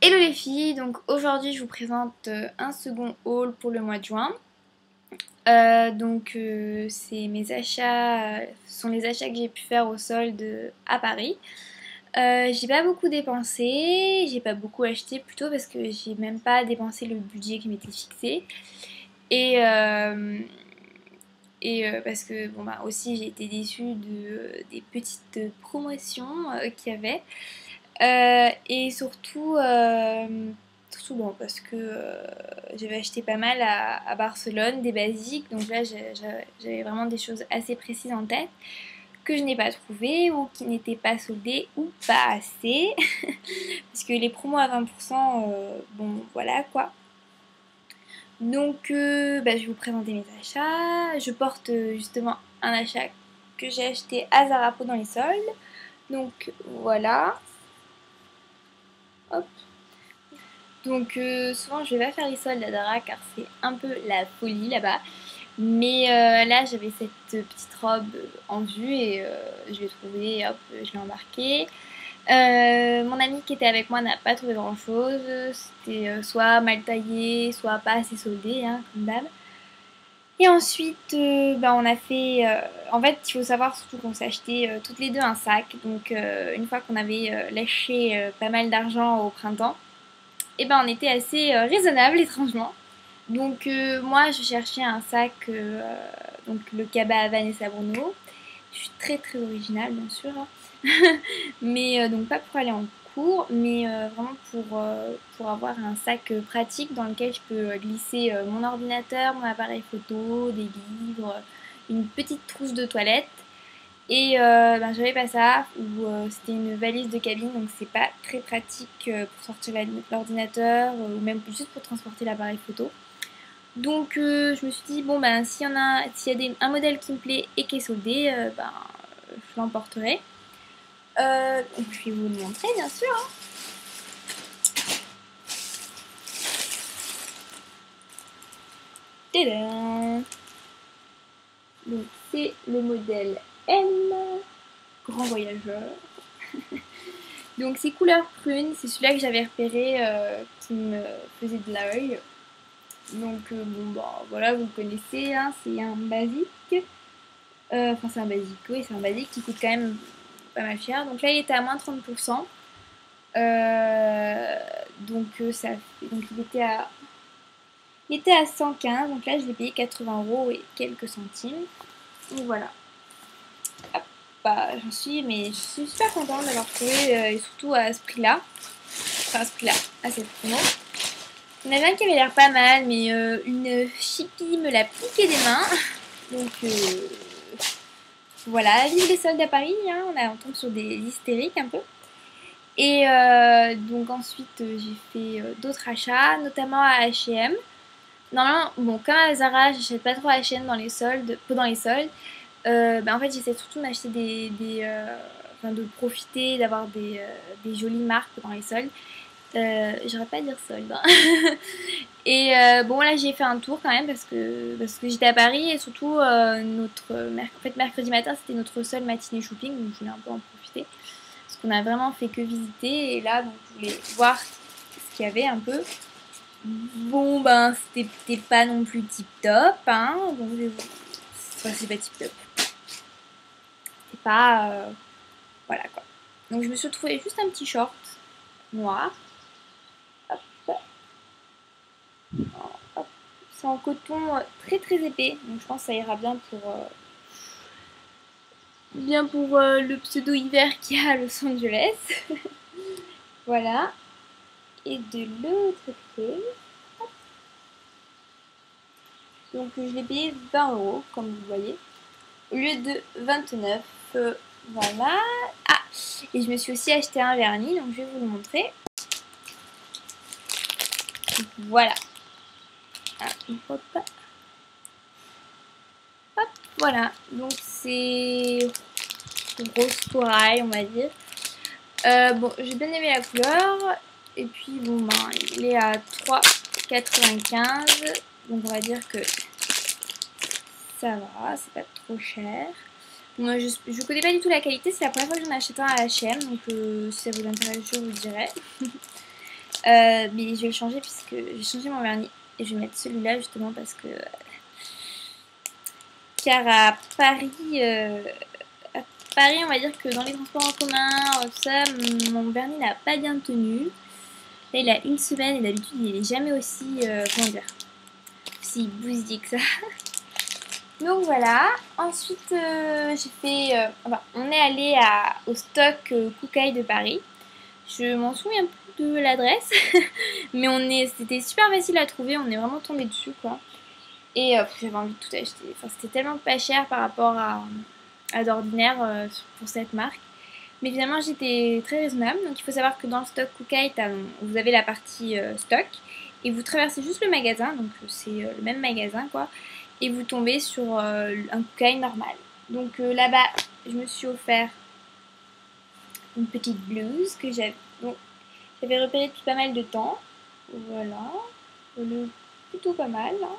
Hello les filles, donc aujourd'hui je vous présente un second haul pour le mois de juin. C'est mes achats, ce sont les achats que j'ai pu faire au solde à Paris. J'ai pas beaucoup dépensé, j'ai pas beaucoup acheté plutôt parce que j'ai même pas dépensé le budget qui m'était fixé. Et, parce que bon bah aussi j'ai été déçue des petites promotions qu'il y avait. Et surtout bon, parce que j'avais acheté pas mal à Barcelone, des basiques, donc là j'avais vraiment des choses assez précises en tête que je n'ai pas trouvées ou qui n'étaient pas soldées ou pas assez, parce que les promos à 20%, bon voilà quoi. Donc je vais vous présenter mes achats. Je porte justement un achat que j'ai acheté à Zara pendant les soldes, donc voilà. Hop. Donc souvent je vais pas faire les soldes à Zara car c'est un peu la folie là-bas. Mais là j'avais cette petite robe en vue et je l'ai trouvée, hop, je l'ai embarquée. Mon ami qui était avec moi n'a pas trouvé grand chose. C'était soit mal taillé, soit pas assez soldé, hein, comme d'hab. Et ensuite, on a fait. En fait, il faut savoir surtout qu'on s'est acheté toutes les deux un sac. Donc, une fois qu'on avait lâché pas mal d'argent au printemps, et ben on était assez raisonnable étrangement. Donc moi je cherchais un sac, donc le Kaba Vanessa Bruno. Je suis très très originale bien sûr, hein. Mais donc pas pour aller en cours, mais vraiment pour avoir un sac pratique dans lequel je peux glisser mon ordinateur, mon appareil photo, des livres, une petite trousse de toilette. Et j'avais pas ça, ou c'était une valise de cabine, donc c'est pas très pratique pour sortir l'ordinateur, ou même juste pour transporter l'appareil photo. Donc je me suis dit, bon ben s'il y a un modèle qui me plaît et qui est soldé, je l'emporterai. Je vais vous le montrer bien sûr, hein. Tadam! Donc c'est le modèle M, grand voyageur. Donc c'est couleur prune, c'est celui-là que j'avais repéré qui me faisait de l'œil. Donc voilà, vous le connaissez, hein, c'est un basique. Enfin c'est un basique, oui c'est un basique qui coûte quand même pas mal cher. Donc là il était à moins 30%. Donc il était à 115, donc là je l'ai payé 80 € et quelques centimes. Donc voilà. Hop, mais je suis super contente d'avoir trouvé et surtout à ce prix-là. Enfin à ce prix-là, à cette promo. Il y en avait un qui avait l'air pas mal, mais une chippie me l'a piqué des mains. Donc voilà, vive les soldes à Paris, hein, on tombe sur des hystériques un peu. Et donc ensuite j'ai fait d'autres achats, notamment à H&M. Normalement, bon, comme à Zara, j'achète pas trop à H&M dans les soldes, pendant les soldes. En fait, j'essaie surtout d'acheter enfin, de profiter, d'avoir des jolies marques dans les soldes. J'aurais pas à dire soldes, hein. Et bon, là, j'ai fait un tour quand même parce que j'étais à Paris et surtout, en fait, mercredi matin, c'était notre seule matinée shopping, donc je voulais un peu en profiter. Parce qu'on a vraiment fait que visiter et là, donc, je voulais voir ce qu'il y avait un peu. Bon, ben, c'était peut-être pas non plus tip top, hein. Donc, enfin, c'est pas tip top. C'est pas. Voilà quoi. Donc, je me suis trouvé juste un petit short noir. Hop, hop. C'est en coton très très épais. Donc, je pense que ça ira bien pour le pseudo hiver qu'il y a à Los Angeles. Voilà. Et de l'autre côté. Donc, je l'ai payé 20 € comme vous voyez, au lieu de 29. Voilà. Ah, et je me suis aussi acheté un vernis, donc je vais vous le montrer. Voilà. Ah, hop. Hop, voilà. Donc c'est rose corail, on va dire. Bon, j'ai bien aimé la couleur. Et puis bon, il est à 3,95. Donc on va dire que ça va, c'est pas trop cher. Moi, je connais pas du tout la qualité, c'est la première fois que j'en achète un à H&M, donc si ça vous intéresse, je vous dirai. Mais je vais le changer puisque j'ai changé mon vernis. Et je vais mettre celui-là justement parce que... Car à Paris, on va dire que dans les transports en commun, tout ça, mon vernis n'a pas bien tenu. Là, il a une semaine et d'habitude, il est jamais aussi, comment dire, aussi bousillé que ça. Donc voilà. Ensuite, j'ai fait, enfin, on est allé au stock Koukaï de Paris. Je m'en souviens plus de l'adresse, mais c'était super facile à trouver. On est vraiment tombé dessus, quoi. Et j'avais envie de tout acheter. Enfin, c'était tellement pas cher par rapport à d'ordinaire pour cette marque. Mais finalement, j'étais très raisonnable. Donc, il faut savoir que dans le stock Koukaï, vous avez la partie stock. Et vous traversez juste le magasin. Donc, c'est le même magasin, quoi. Et vous tombez sur un Koukaï normal. Donc, là-bas, je me suis offert une petite blouse que j'avais repérée depuis pas mal de temps. Voilà. Elle est plutôt pas mal, hein.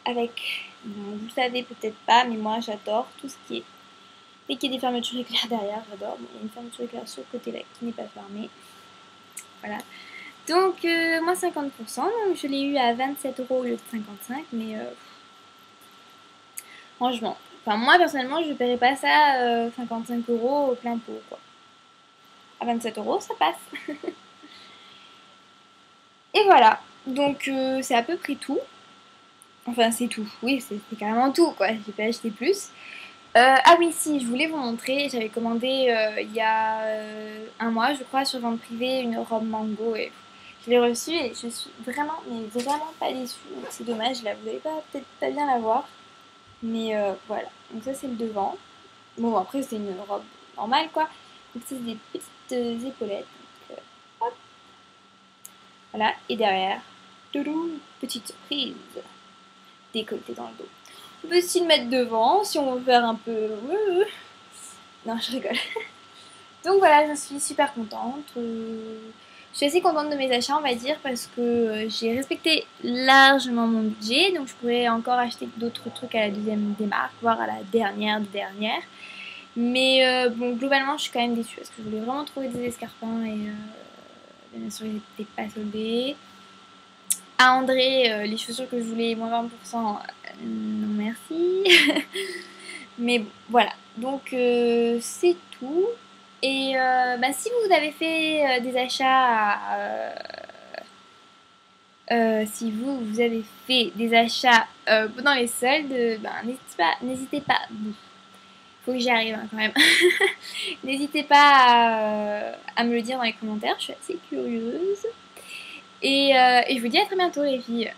Avec, bon, vous le savez peut-être pas, mais moi j'adore tout ce qui est... Dès qu'il y a des fermetures éclairs derrière, j'adore. Bon, il y a une fermeture éclair sur le côté là qui n'est pas fermée. Voilà. Donc, moi 50%, donc je l'ai eu à 27 € au lieu de 55, mais franchement, enfin moi personnellement je ne paierais pas ça 55 € au plein pot, quoi. À 27 € ça passe. Et voilà, donc c'est à peu près tout. Enfin c'est tout, oui c'est carrément tout, quoi, j'ai pas acheté plus. Ah oui, si, je voulais vous montrer, j'avais commandé il y a un mois, je crois, sur vente privée, une robe mango et je l'ai reçue et je suis vraiment, mais vraiment pas déçue. Donc c'est dommage, là, vous n'allez peut-être pas bien la voir, mais voilà. Donc ça c'est le devant. Bon, après c'est une robe normale, quoi. Donc c'est des petites épaulettes. Donc, hop, voilà, et derrière, toudou, petite surprise, décolleté dans le dos. On peut aussi le mettre devant si on veut faire un peu... Non, je rigole. Donc voilà, je suis super contente. Je suis assez contente de mes achats, on va dire, parce que j'ai respecté largement mon budget. Donc je pourrais encore acheter d'autres trucs à la deuxième démarque, voire à la dernière de dernière. Mais bon, globalement, je suis quand même déçue parce que je voulais vraiment trouver des escarpins et bien sûr, ils n'étaient pas soldés. À André, les chaussures que je voulais, moins 20%, non merci. Mais bon, voilà. Donc c'est tout. Et bah, si vous avez fait des achats, si vous avez fait des achats pendant les soldes, ben, n'hésitez pas. Bon, faut que j'y arrive hein, quand même. N'hésitez pas à me le dire dans les commentaires. Je suis assez curieuse. Et je vous dis à très bientôt les filles.